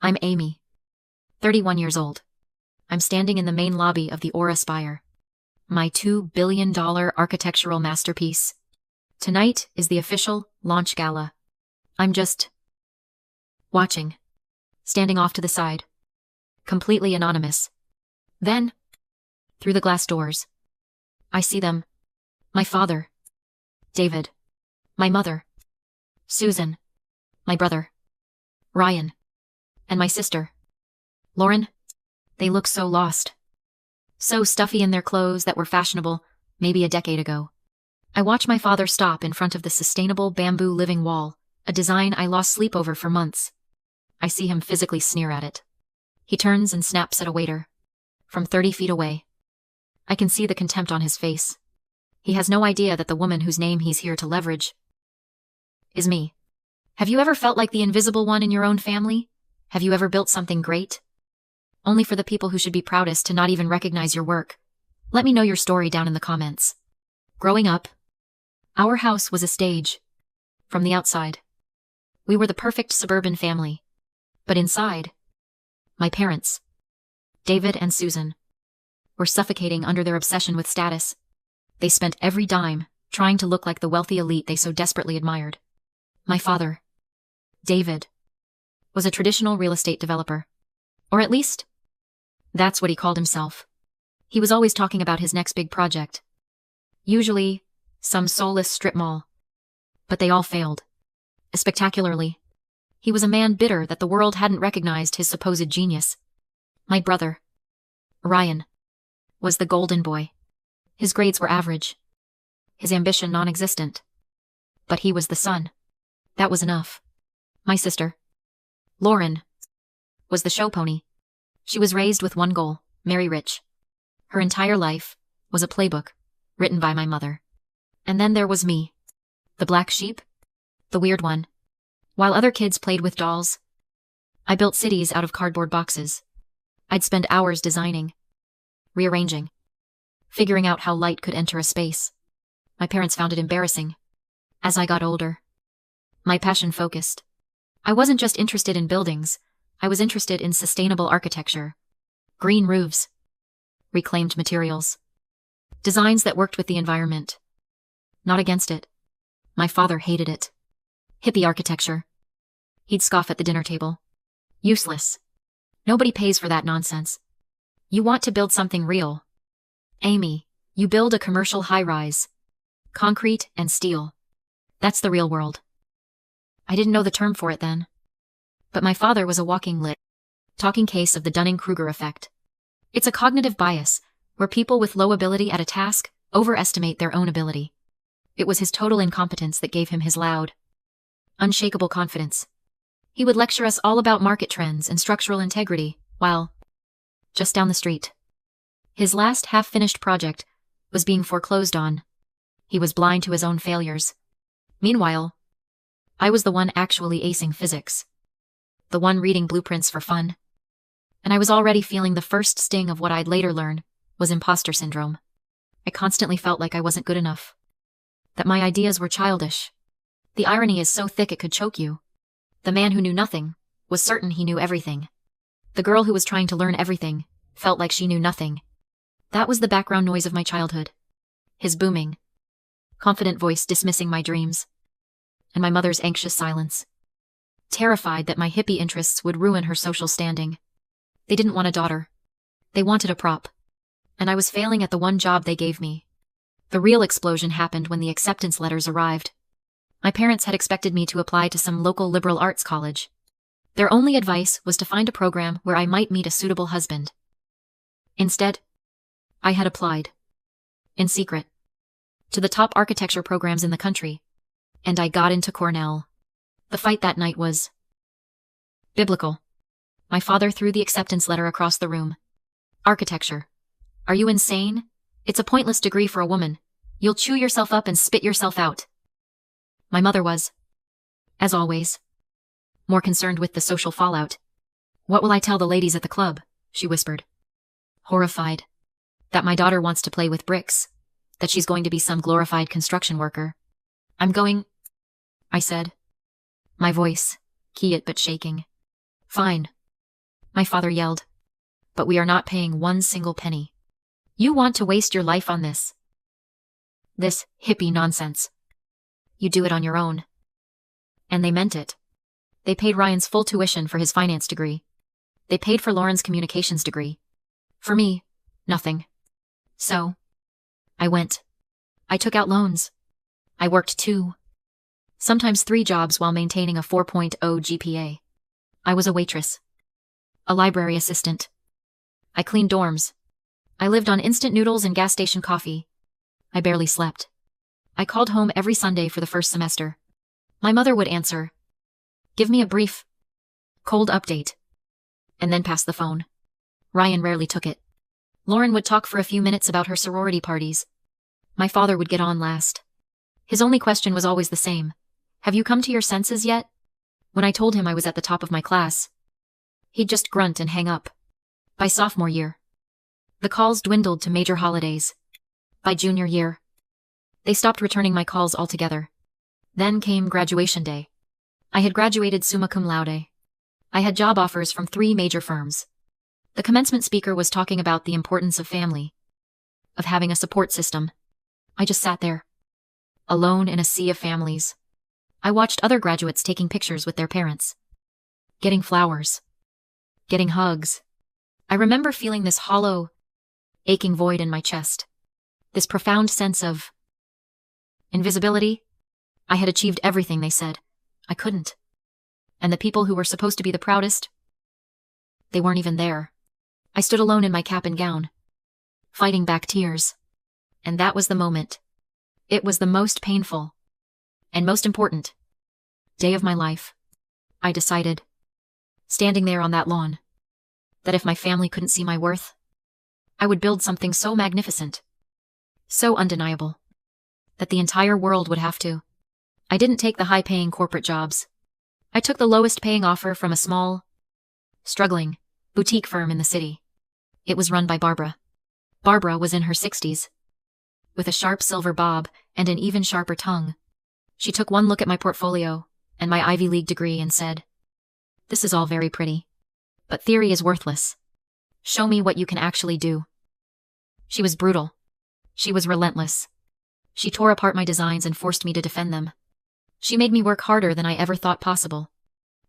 I'm Amy, 31 years old. I'm standing in the main lobby of the Aura Spire, my $2 billion architectural masterpiece. Tonight is the official launch gala. I'm just watching, standing off to the side, completely anonymous. Then, through the glass doors, I see them. My father, David. My mother, Susan. My brother, Ryan. And my sister, Lauren. They look so lost. So stuffy in their clothes that were fashionable maybe a decade ago. I watch my father stop in front of the sustainable bamboo living wall, a design I lost sleep over for months. I see him physically sneer at it. He turns and snaps at a waiter. From 30 feet away. I can see the contempt on his face. He has no idea that the woman whose name he's here to leverage is me. Have you ever felt like the invisible one in your own family? Have you ever built something great, only for the people who should be proudest to not even recognize your work? Let me know your story down in the comments. Growing up, our house was a stage. From the outside, we were the perfect suburban family. But inside, my parents, David and Susan, were suffocating under their obsession with status. They spent every dime trying to look like the wealthy elite they so desperately admired. My father, David, was a traditional real estate developer. Or at least, that's what he called himself. He was always talking about his next big project. Usually, some soulless strip mall. But they all failed. Spectacularly. He was a man bitter that the world hadn't recognized his supposed genius. My brother, Ryan, was the golden boy. His grades were average. His ambition non-existent. But he was the son. That was enough. My sister, Lauren, was the show pony. She was raised with one goal, marry rich. Her entire life was a playbook, written by my mother. And then there was me, the black sheep, the weird one. While other kids played with dolls, I built cities out of cardboard boxes. I'd spend hours designing, rearranging, figuring out how light could enter a space. My parents found it embarrassing. As I got older, my passion focused. I wasn't just interested in buildings, I was interested in sustainable architecture. Green roofs, reclaimed materials, designs that worked with the environment, not against it. My father hated it. Hippie architecture. He'd scoff at the dinner table. Useless. Nobody pays for that nonsense. You want to build something real. Amy, you build a commercial high-rise. Concrete and steel. That's the real world. I didn't know the term for it then. But my father was a walking talking case of the Dunning-Kruger effect. It's a cognitive bias, where people with low ability at a task overestimate their own ability. It was his total incompetence that gave him his loud, unshakable confidence. He would lecture us all about market trends and structural integrity, while, just down the street, his last half-finished project was being foreclosed on. He was blind to his own failures. Meanwhile, I was the one actually acing physics. The one reading blueprints for fun. And I was already feeling the first sting of what I'd later learn was imposter syndrome. I constantly felt like I wasn't good enough. That my ideas were childish. The irony is so thick it could choke you. The man who knew nothing was certain he knew everything. The girl who was trying to learn everything felt like she knew nothing. That was the background noise of my childhood. His booming, confident voice dismissing my dreams. And my mother's anxious silence. Terrified that my hippie interests would ruin her social standing. They didn't want a daughter. They wanted a prop. And I was failing at the one job they gave me. The real explosion happened when the acceptance letters arrived. My parents had expected me to apply to some local liberal arts college. Their only advice was to find a program where I might meet a suitable husband. Instead, I had applied, in secret, to the top architecture programs in the country, and I got into Cornell. The fight that night was biblical. My father threw the acceptance letter across the room. Architecture. Are you insane? It's a pointless degree for a woman. You'll chew yourself up and spit yourself out. My mother was, as always, more concerned with the social fallout. What will I tell the ladies at the club? She whispered. Horrified. That my daughter wants to play with bricks. That she's going to be some glorified construction worker. I'm going, I said. My voice, quiet but shaking. Fine. My father yelled. But we are not paying one single penny. You want to waste your life on this? This hippie nonsense. You do it on your own. And they meant it. They paid Ryan's full tuition for his finance degree. They paid for Lauren's communications degree. For me, nothing. So, I went. I took out loans. I worked 2, sometimes 3 jobs while maintaining a 4.0 GPA. I was a waitress. A library assistant. I cleaned dorms. I lived on instant noodles and gas station coffee. I barely slept. I called home every Sunday for the first semester. My mother would answer. Give me a brief, cold update. And then pass the phone. Ryan rarely took it. Lauren would talk for a few minutes about her sorority parties. My father would get on last. His only question was always the same. Have you come to your senses yet? When I told him I was at the top of my class, he'd just grunt and hang up. By sophomore year, the calls dwindled to major holidays. By junior year, they stopped returning my calls altogether. Then came graduation day. I had graduated summa cum laude. I had job offers from 3 major firms. The commencement speaker was talking about the importance of family, of having a support system. I just sat there, alone in a sea of families. I watched other graduates taking pictures with their parents, getting flowers, getting hugs. I remember feeling this hollow, aching void in my chest, this profound sense of invisibility. I had achieved everything they said I couldn't. And the people who were supposed to be the proudest, they weren't even there. I stood alone in my cap and gown, fighting back tears. And that was the moment. It was the most painful, and most important, day of my life. I decided, standing there on that lawn, that if my family couldn't see my worth, I would build something so magnificent, so undeniable, that the entire world would have to. I didn't take the high-paying corporate jobs. I took the lowest-paying offer from a small, struggling, boutique firm in the city. It was run by Barbara. Barbara was in her 60s. With a sharp silver bob and an even sharper tongue. She took one look at my portfolio and my Ivy League degree and said, "This is all very pretty, but theory is worthless. Show me what you can actually do." She was brutal. She was relentless. She tore apart my designs and forced me to defend them. She made me work harder than I ever thought possible.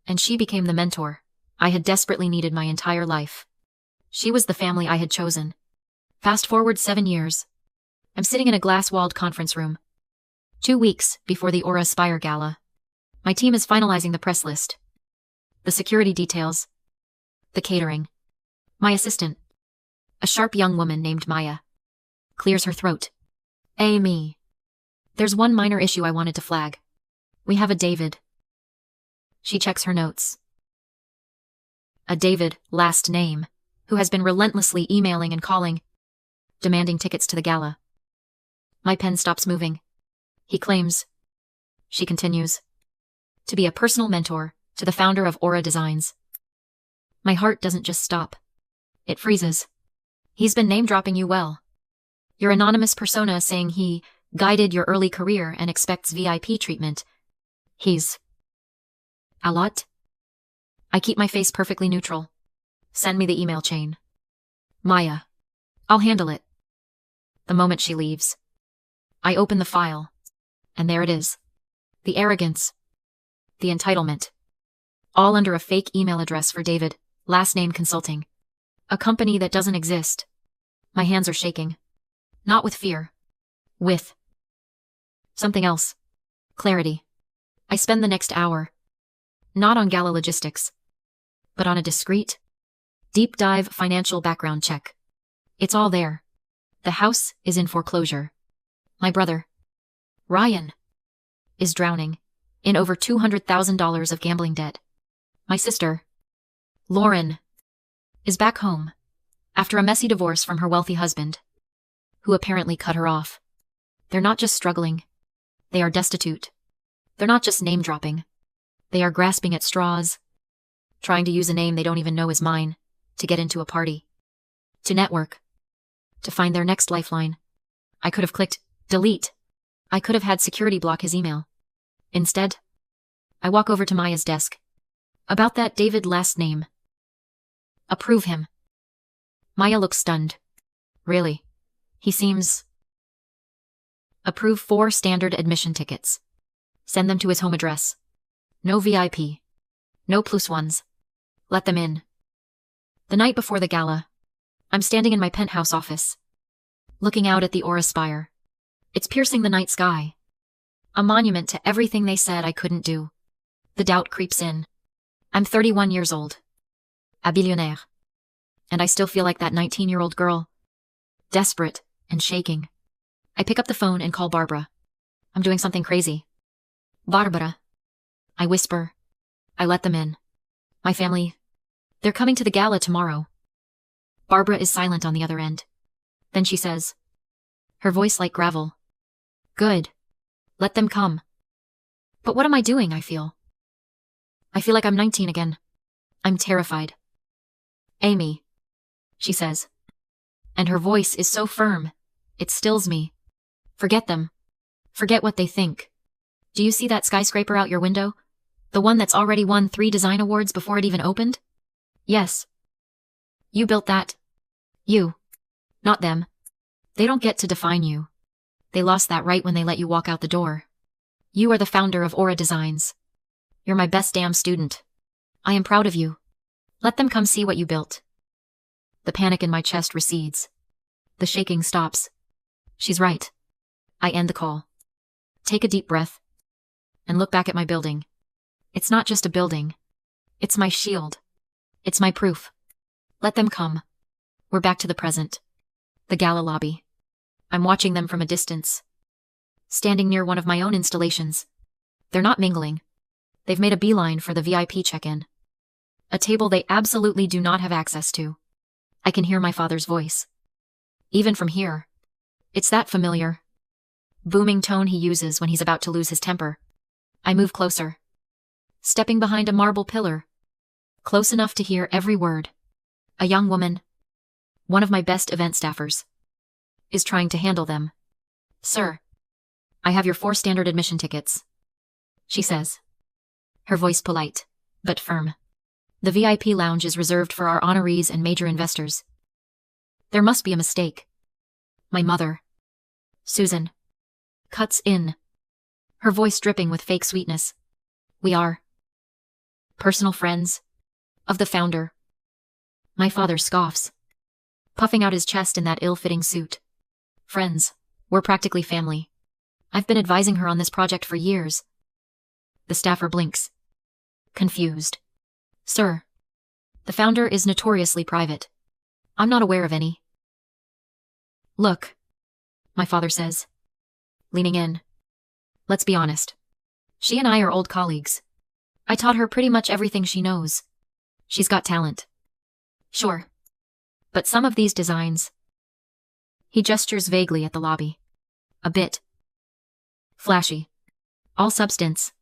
And she became the mentor I had desperately needed my entire life. She was the family I had chosen. Fast forward 7 years. I'm sitting in a glass-walled conference room. 2 weeks before the Aura Spire Gala. My team is finalizing the press list, the security details, the catering. My assistant, a sharp young woman named Maya, clears her throat. Me. There's one minor issue I wanted to flag. We have a David. She checks her notes. A David, last name, who has been relentlessly emailing and calling, demanding tickets to the gala. My pen stops moving. He claims, she continues, to be a personal mentor to the founder of Aura Designs. My heart doesn't just stop. It freezes. He's been name-dropping you well. Your anonymous persona saying he guided your early career and expects VIP treatment. He's a lot. I keep my face perfectly neutral. Send me the email chain. Maya. I'll handle it. The moment she leaves, I open the file, and there it is. The arrogance. The entitlement. All under a fake email address for David, last name consulting. A company that doesn't exist. My hands are shaking. Not with fear. With something else. Clarity. I spend the next hour, not on gala logistics, but on a discreet, deep dive financial background check. It's all there. The house is in foreclosure. My brother, Ryan, is drowning in over $200,000 of gambling debt. My sister, Lauren, is back home after a messy divorce from her wealthy husband, who apparently cut her off. They're not just struggling. They are destitute. They're not just name-dropping. They are grasping at straws, trying to use a name they don't even know is mine, to get into a party, to network, to find their next lifeline. I could have clicked delete. I could have had security block his email. Instead, I walk over to Maya's desk. About that David last name. Approve him. Maya looks stunned. Really? He seems... Approve 4 standard admission tickets. Send them to his home address. No VIP. No plus ones. Let them in. The night before the gala, I'm standing in my penthouse office, looking out at the Aura Spire. It's piercing the night sky. A monument to everything they said I couldn't do. The doubt creeps in. I'm 31 years old. A billionaire. And I still feel like that 19-year-old girl. Desperate and shaking. I pick up the phone and call Barbara. I'm doing something crazy. Barbara. I whisper. I let them in. My family. They're coming to the gala tomorrow. Barbara is silent on the other end. Then she says, her voice like gravel. Good. Let them come. But what am I doing, I feel? I feel like I'm 19 again. I'm terrified. Amy, she says. And her voice is so firm, it stills me. Forget them. Forget what they think. Do you see that skyscraper out your window? The one that's already won 3 design awards before it even opened? Yes. You built that. You. Not them. They don't get to define you. They lost that right when they let you walk out the door. You are the founder of Aura Designs. You're my best damn student. I am proud of you. Let them come see what you built. The panic in my chest recedes. The shaking stops. She's right. I end the call. Take a deep breath. And look back at my building. It's not just a building. It's my shield. It's my proof. Let them come. We're back to the present. The gala lobby. I'm watching them from a distance. Standing near one of my own installations. They're not mingling. They've made a beeline for the VIP check-in. A table they absolutely do not have access to. I can hear my father's voice. Even from here. It's that familiar, booming tone he uses when he's about to lose his temper. I move closer. Stepping behind a marble pillar. Close enough to hear every word. A young woman, one of my best event staffers, is trying to handle them. Sir, I have your 4 standard admission tickets, she says. Her voice polite, but firm. The VIP lounge is reserved for our honorees and major investors. There must be a mistake. My mother, Susan, cuts in, her voice dripping with fake sweetness. We are personal friends of the founder. My father scoffs, puffing out his chest in that ill-fitting suit. Friends, we're practically family. I've been advising her on this project for years. The staffer blinks, confused. Sir, the founder is notoriously private. I'm not aware of any. Look, my father says, leaning in. Let's be honest. She and I are old colleagues. I taught her pretty much everything she knows. She's got talent. Sure. But some of these designs... He gestures vaguely at the lobby. A bit flashy. All substance.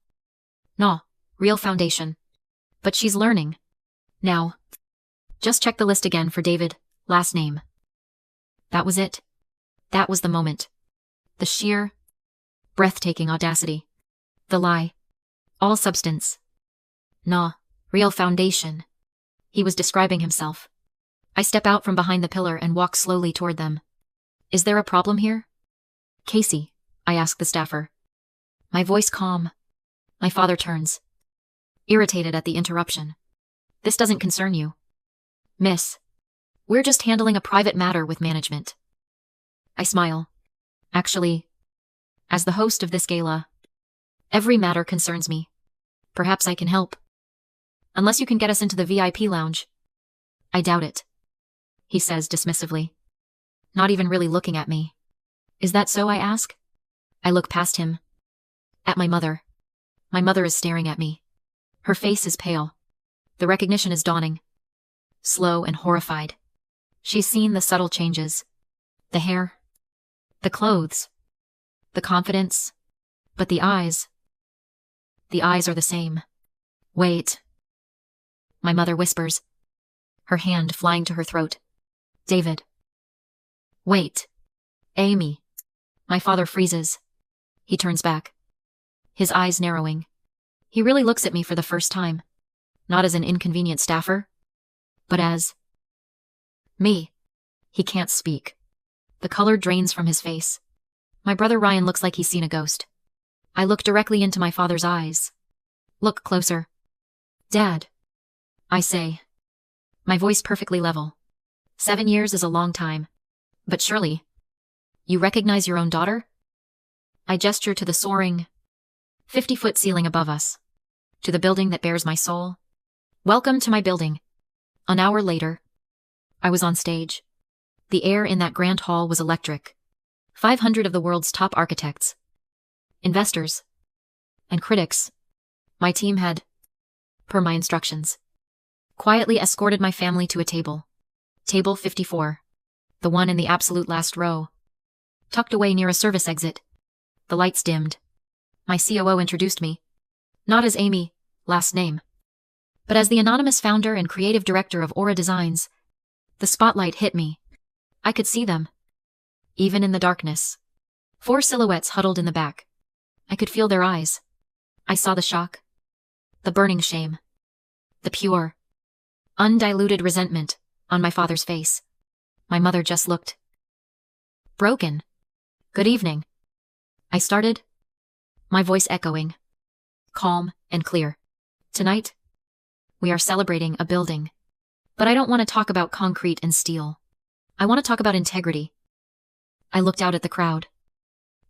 No, real foundation. But she's learning. Now. Just check the list again for David, last name. That was it. That was the moment. The sheer, breathtaking audacity. The lie. All substance. No, real foundation. He was describing himself. I step out from behind the pillar and walk slowly toward them. Is there a problem here? Casey, I ask the staffer. My voice calm. My father turns, irritated at the interruption. This doesn't concern you. Miss, we're just handling a private matter with management. I smile. Actually, as the host of this gala, every matter concerns me. Perhaps I can help. Unless you can get us into the VIP lounge. I doubt it, he says dismissively, not even really looking at me. Is that so, I ask? I look past him. At my mother. My mother is staring at me. Her face is pale. The recognition is dawning. Slow and horrified. She's seen the subtle changes. The hair. The clothes. The confidence. But the eyes. The eyes are the same. Wait. My mother whispers, her hand flying to her throat. David. Wait. Amy. My father freezes. He turns back, his eyes narrowing. He really looks at me for the first time. Not as an inconvenient staffer, But as me, he can't speak. The color drains from his face. My brother Ryan looks like he's seen a ghost. I look directly into my father's eyes. Look closer. Dad, I say, my voice perfectly level. 7 years is a long time. But surely, you recognize your own daughter? I gesture to the soaring, 50-foot ceiling above us. To the building that bears my soul. Welcome to my building. An hour later, I was on stage. The air in that grand hall was electric. 500 of the world's top architects, investors, and critics. My team had, per my instructions, quietly escorted my family to a table. Table 54. The one in the absolute last row. Tucked away near a service exit. The lights dimmed. My COO introduced me. Not as Amy, last name, but as the anonymous founder and creative director of Aura Designs. The spotlight hit me. I could see them. Even in the darkness. 4 silhouettes huddled in the back. I could feel their eyes. I saw the shock. The burning shame. The pure, undiluted resentment on my father's face. My mother just looked broken. Good evening. I started, my voice echoing, calm and clear. Tonight, we are celebrating a building. But I don't want to talk about concrete and steel. I want to talk about integrity. I looked out at the crowd.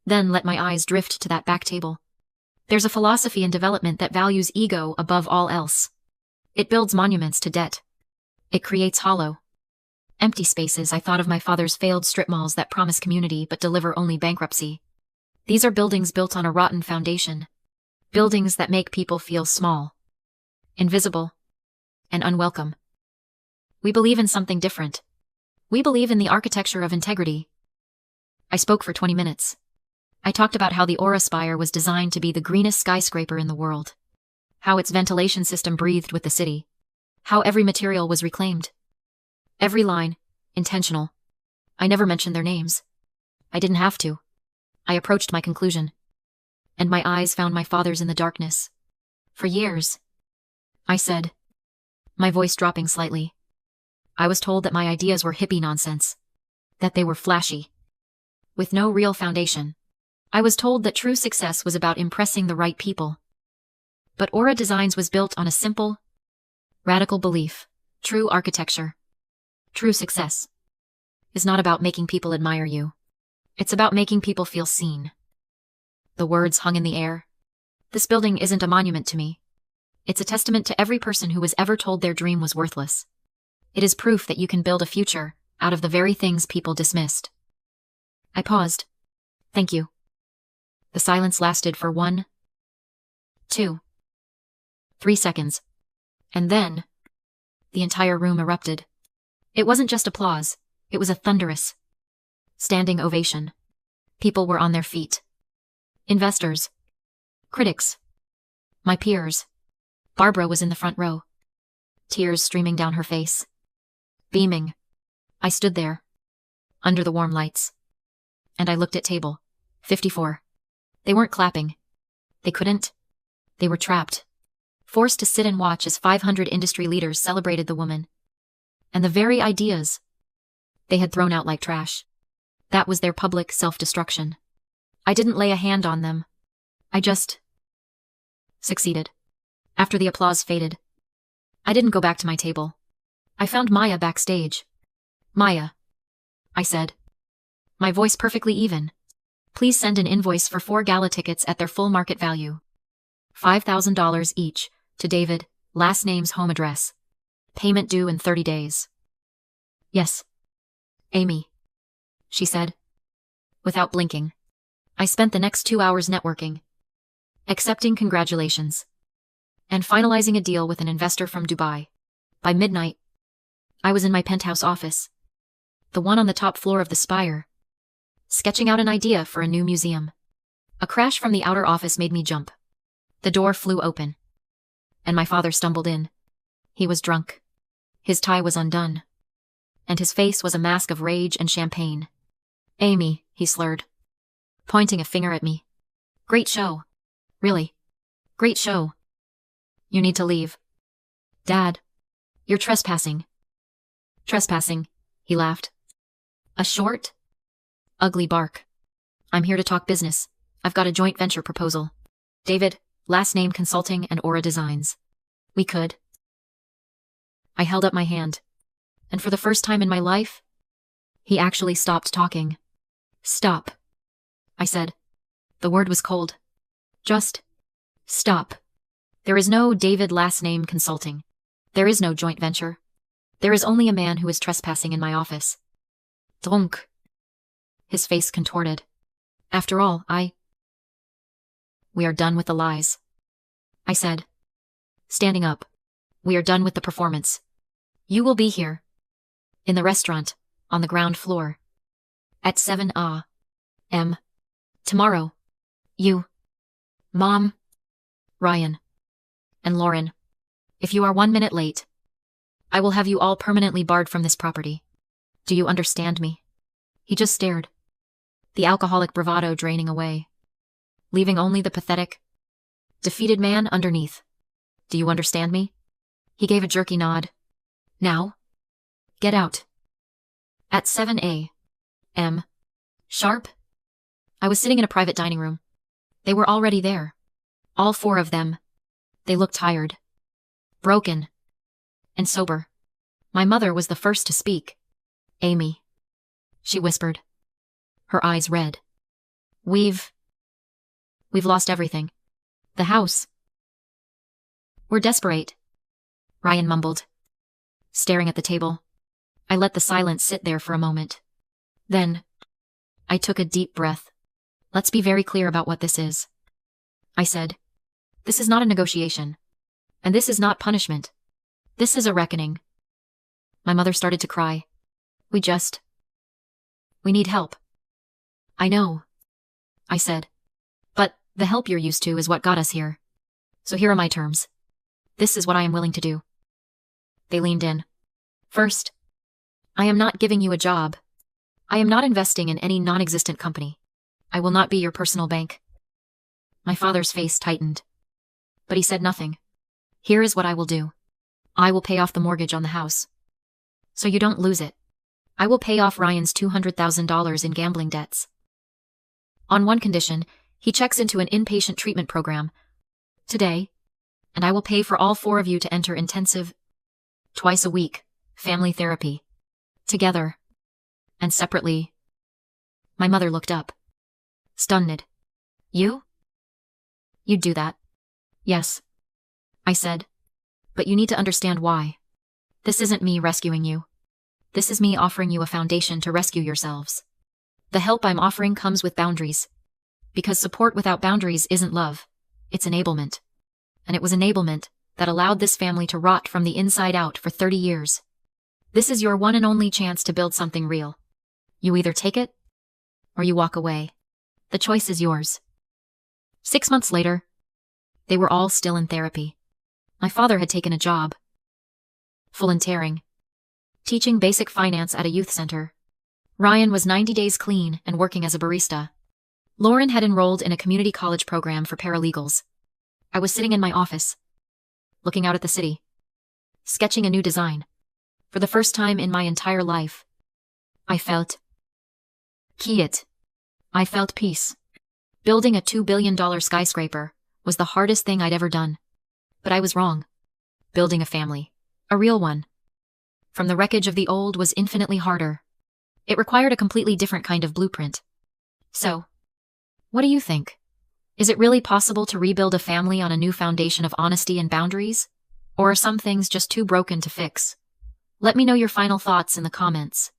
Then let my eyes drift to that back table. There's a philosophy in development that values ego above all else. It builds monuments to debt. It creates hollow, empty spaces. I thought of my father's failed strip malls that promise community but deliver only bankruptcy. These are buildings built on a rotten foundation. Buildings that make people feel small, invisible, and unwelcome. We believe in something different. We believe in the architecture of integrity. I spoke for 20 minutes. I talked about how the Aura Spire was designed to be the greenest skyscraper in the world. How its ventilation system breathed with the city. How every material was reclaimed. Every line, intentional. I never mentioned their names. I didn't have to. I approached my conclusion. And my eyes found my father's in the darkness. For years, I said, my voice dropping slightly, I was told that my ideas were hippie nonsense. That they were flashy. With no real foundation. I was told that true success was about impressing the right people. But Aura Designs was built on a simple, radical belief. True architecture, true success, is not about making people admire you. It's about making people feel seen. The words hung in the air. This building isn't a monument to me. It's a testament to every person who was ever told their dream was worthless. It is proof that you can build a future out of the very things people dismissed. I paused. Thank you. The silence lasted for 1, 2, 3 seconds. And then, the entire room erupted. It wasn't just applause, it was a thunderous, standing ovation. People were on their feet. Investors. Critics. My peers. Barbara was in the front row. Tears streaming down her face. Beaming. I stood there, under the warm lights. And I looked at table 54. They weren't clapping. They couldn't. They were trapped. Forced to sit and watch as 500 industry leaders celebrated the woman. And the very ideas they had thrown out like trash. That was their public self-destruction. I didn't lay a hand on them. I just succeeded. After the applause faded, I didn't go back to my table. I found Maya backstage. Maya, I said, my voice perfectly even. Please send an invoice for 4 gala tickets at their full market value. $5,000 each, to David, last name's home address. Payment due in 30 days. Yes, Amy, she said, without blinking. I spent the next 2 hours networking, accepting congratulations, and finalizing a deal with an investor from Dubai. By midnight, I was in my penthouse office, the one on the top floor of the Spire, sketching out an idea for a new museum. A crash from the outer office made me jump. The door flew open, and my father stumbled in. He was drunk. His tie was undone, and his face was a mask of rage and champagne. Amy, he slurred, pointing a finger at me. Great show. Really. Great show. You need to leave. Dad, you're trespassing. Trespassing, he laughed. A short, ugly bark. I'm here to talk business. I've got a joint venture proposal. David, last name Consulting and Aura Designs. We could. I held up my hand. And for the first time in my life, he actually stopped talking. Stop, I said. The word was cold. Just stop. There is no David last name Consulting. There is no joint venture. There is only a man who is trespassing in my office. Donc. His face contorted. After all, We are done with the lies, I said, standing up. We are done with the performance. You will be here. In the restaurant, on the ground floor. At 7 a.m. tomorrow. You, Mom, Ryan, and Lauren. If you are 1 minute late, I will have you all permanently barred from this property. Do you understand me? He just stared, the alcoholic bravado draining away, leaving only the pathetic, defeated man underneath. Do you understand me? He gave a jerky nod. Now, get out. At 7 a.m. sharp? I was sitting in a private dining room. They were already there. All 4 of them. They looked tired, broken, and sober. My mother was the first to speak. Amy, she whispered, her eyes red. We've lost everything. The house. We're desperate, Ryan mumbled, staring at the table. I let the silence sit there for a moment. Then, I took a deep breath. Let's be very clear about what this is, I said. This is not a negotiation. And this is not punishment. This is a reckoning. My mother started to cry. We need help. I know, I said. But the help you're used to is what got us here. So here are my terms. This is what I am willing to do. They leaned in. First, I am not giving you a job. I am not investing in any non-existent company. I will not be your personal bank. My father's face tightened. But he said nothing. Here is what I will do. I will pay off the mortgage on the house. So you don't lose it. I will pay off Ryan's $200,000 in gambling debts. On one condition, he checks into an inpatient treatment program today, and I will pay for all 4 of you to enter intensive, twice a week, family therapy. Together. And separately. My mother looked up. Stunned. You? You'd do that? Yes, I said. But you need to understand why. This isn't me rescuing you. This is me offering you a foundation to rescue yourselves. The help I'm offering comes with boundaries. Because support without boundaries isn't love. It's enablement. And it was enablement that allowed this family to rot from the inside out for 30 years. This is your one and only chance to build something real. You either take it, or you walk away. The choice is yours. 6 months later, they were all still in therapy. My father had taken a job. Volunteering. Teaching basic finance at a youth center. Ryan was 90 days clean and working as a barista. Lauren had enrolled in a community college program for paralegals. I was sitting in my office, looking out at the city, sketching a new design. For the first time in my entire life, I felt quiet. I felt peace. Building a $2 billion skyscraper was the hardest thing I'd ever done. But I was wrong. Building a family, a real one, from the wreckage of the old was infinitely harder. It required a completely different kind of blueprint. So, what do you think? Is it really possible to rebuild a family on a new foundation of honesty and boundaries? Or are some things just too broken to fix? Let me know your final thoughts in the comments.